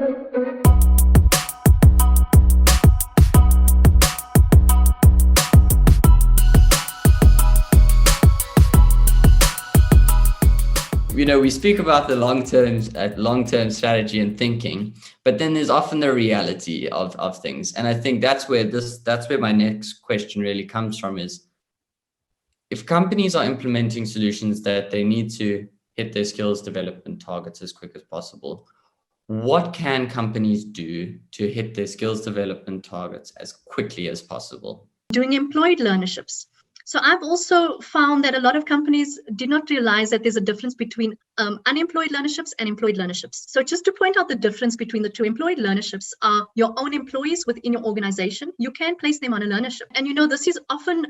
We speak about the long-term strategy and thinking, but then there's often the reality of things. And I think that's where my next question really comes from, is if companies are implementing solutions that they need to hit their skills development targets as quick as possible, what can companies do to hit their skills development targets as quickly as possible? Doing employed learnerships. So I've also found that a lot of companies did not realize that there's a difference between unemployed learnerships and employed learnerships. So just to point out the difference between the two, employed learnerships are your own employees within your organization. You can place them on a learnership. And this is often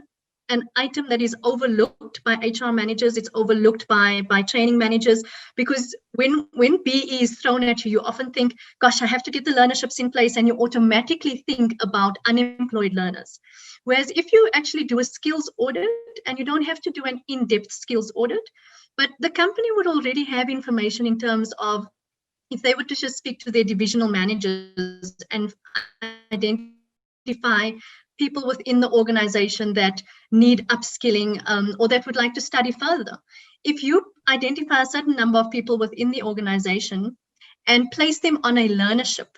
an item that is overlooked by HR managers. It's overlooked by training managers, because when BE is thrown at you, you often think, gosh, I have to get the learnerships in place, and you automatically think about unemployed learners. Whereas if you actually do a skills audit, and you don't have to do an in-depth skills audit, but the company would already have information in terms of, if they were to just speak to their divisional managers and identify people within the organization that need upskilling or that would like to study further. If you identify a certain number of people within the organization and place them on a learnership,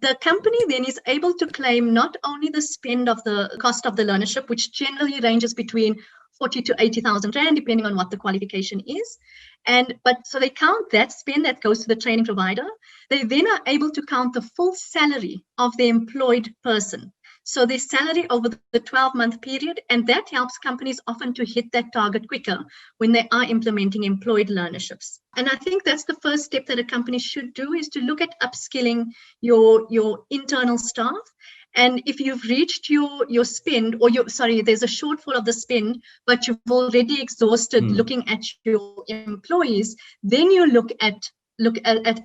the company then is able to claim not only the spend of the cost of the learnership, which generally ranges between 40 to 80,000 Rand, depending on what the qualification is. But so they count that spend that goes to the training provider. They then are able to count the full salary of the employed person. So their salary over the 12-month period, and that helps companies often to hit that target quicker when they are implementing employed learnerships. And I think that's the first step that a company should do, is to look at upskilling your internal staff. And if you've reached your spend, or there's a shortfall of the spend, but you've already exhausted looking at your employees, then you look at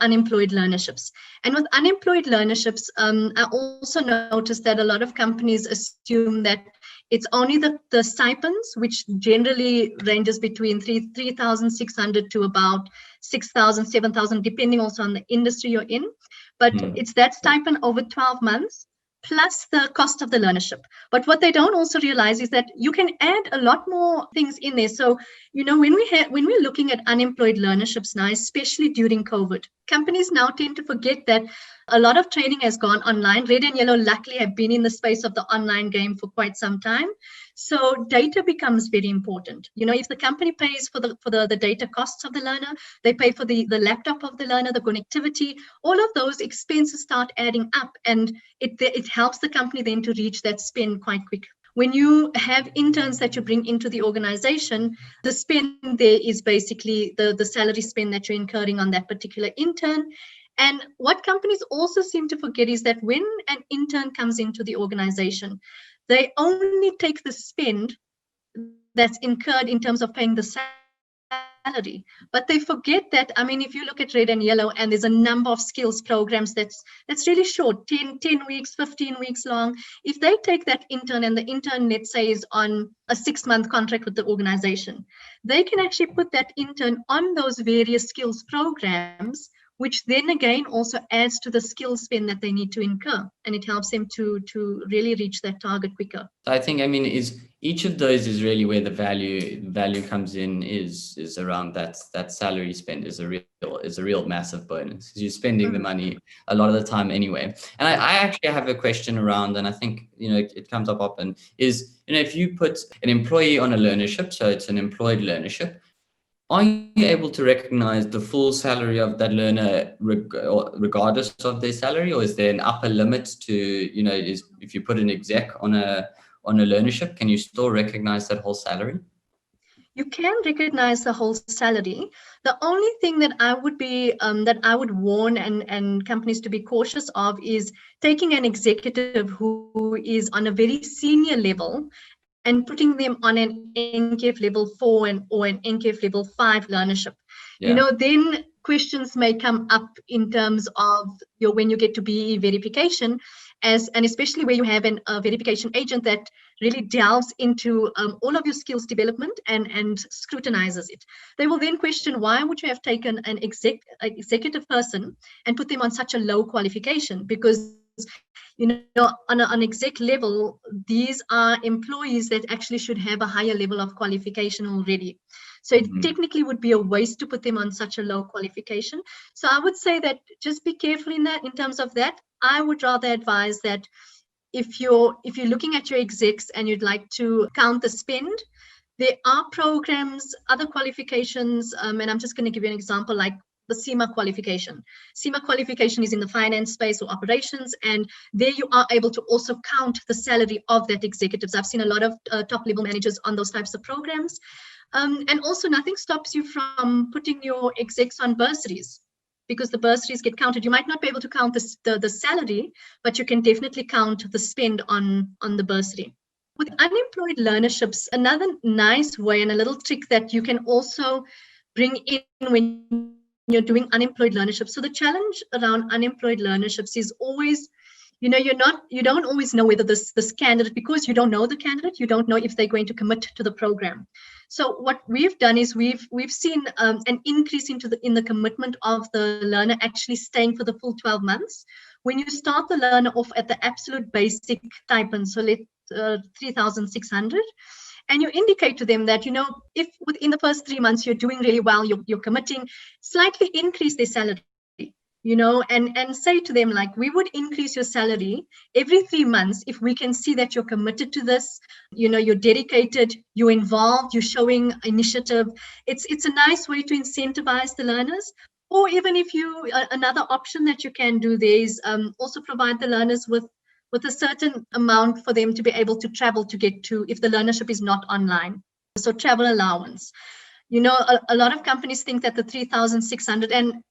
unemployed learnerships. And with unemployed learnerships, I also noticed that a lot of companies assume that it's only the stipends, which generally ranges between 3,600 to about 6,000, 7,000, depending also on the industry you're in. But it's that stipend over 12 months plus the cost of the learnership. But what they don't also realize is that you can add a lot more things in there. So, when we're looking at unemployed learnerships now, especially during COVID, companies now tend to forget that a lot of training has gone online. Red and Yellow luckily have been in the space of the online game for quite some time. So data becomes very important. If the company pays for the data costs of the learner, they pay for the laptop of the learner, the connectivity, all of those expenses start adding up, and it helps the company then to reach that spend quite quick. When you have interns that you bring into the organization, the spend there is basically the salary spend that you're incurring on that particular intern. And what companies also seem to forget is that when an intern comes into the organization, they only take the spend that's incurred in terms of paying the salary. But they forget that, if you look at Red and Yellow, and there's a number of skills programs that's really short, 10 weeks, 15 weeks long. If they take that intern, and the intern, let's say, is on a 6-month contract with the organization, they can actually put that intern on those various skills programs, which then again also adds to the skill spend that they need to incur, and it helps them to really reach that target quicker. I think, is each of those is really where the value comes in, is around that salary spend is a real massive bonus, because you're spending the money a lot of the time anyway. And I actually have a question around, and I think it comes up often, is if you put an employee on a learnership, so it's an employed learnership, are you able to recognize the full salary of that learner regardless of their salary, or is there an upper limit to, if you put an exec on a learnership, can you still recognize that whole salary? You can recognize the whole salary. The only thing that I would warn and companies to be cautious of is taking an executive who is on a very senior level and putting them on an NCF level 4 or an NCF level 5 learnership. Yeah. Then questions may come up in terms of when you get to BE verification, and especially where you have a verification agent that really delves into all of your skills development and scrutinizes it. They will then question, why would you have taken an executive person and put them on such a low qualification? Because on an exec level, these are employees that actually should have a higher level of qualification already. So it technically would be a waste to put them on such a low qualification. So I would say that just be careful in terms of that. I would rather advise that if you're looking at your execs and you'd like to count the spend, there are programs, other qualifications, and I'm just going to give you an example, like the CIMA qualification. CIMA qualification is in the finance space or operations, and there you are able to also count the salary of that executives. I've seen a lot of top level managers on those types of programs. And also nothing stops you from putting your execs on bursaries, because the bursaries get counted. You might not be able to count the salary, but you can definitely count the spend on the bursary. With unemployed learnerships, another nice way and a little trick that you can also bring in when you're doing unemployed learnerships. So the challenge around unemployed learnerships is always, you don't always know whether this candidate, because you don't know the candidate, you don't know if they're going to commit to the program. So what we've done is we've seen an increase in the commitment of the learner actually staying for the full 12 months. When you start the learner off at the absolute basic stipend, so let 3,600, and you indicate to them that, if within the first 3 months you're doing really well, you're committing, slightly increase their salary. And say to them, like, we would increase your salary every 3 months if we can see that you're committed to this, you're dedicated, you're involved, you're showing initiative. It's a nice way to incentivize the learners. Or even if another option that you can do there is also provide the learners with a certain amount for them to be able to travel to get to, if the learnership is not online. So travel allowance. A lot of companies think that the 3,600, and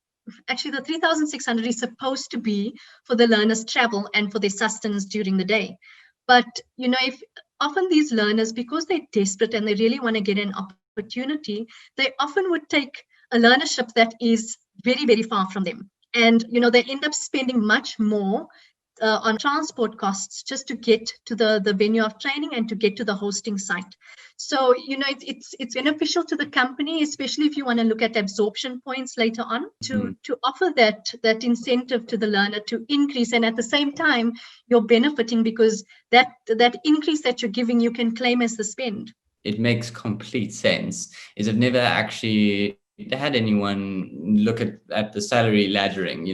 actually the 3,600 is supposed to be for the learners' travel and for their sustenance during the day. But if often these learners, because they're desperate and they really want to get an opportunity, they often would take a learnership that is very, very far from them, and they end up spending much more on transport costs just to get to the venue of training and to get to the hosting site. So it's beneficial to the company, especially if you want to look at absorption points later on, to offer that incentive to the learner to increase, and at the same time you're benefiting because that increase that you're giving, you can claim as the spend. It makes complete sense. I've never actually had anyone look at the salary laddering,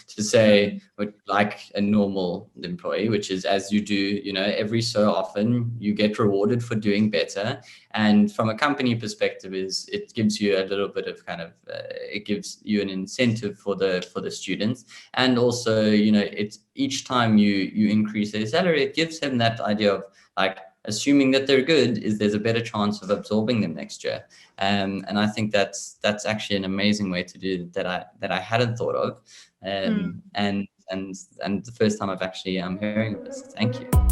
to say, like a normal employee, which is, as you do, every so often you get rewarded for doing better. And from a company perspective, it gives you a little bit of it gives you an incentive for the students. And also, it's each time you increase their salary, it gives them that idea of, like, assuming that they're good, there's a better chance of absorbing them next year. And I think that's actually an amazing way to do that I hadn't thought of. And the first time I've actually hearing of this. Thank you.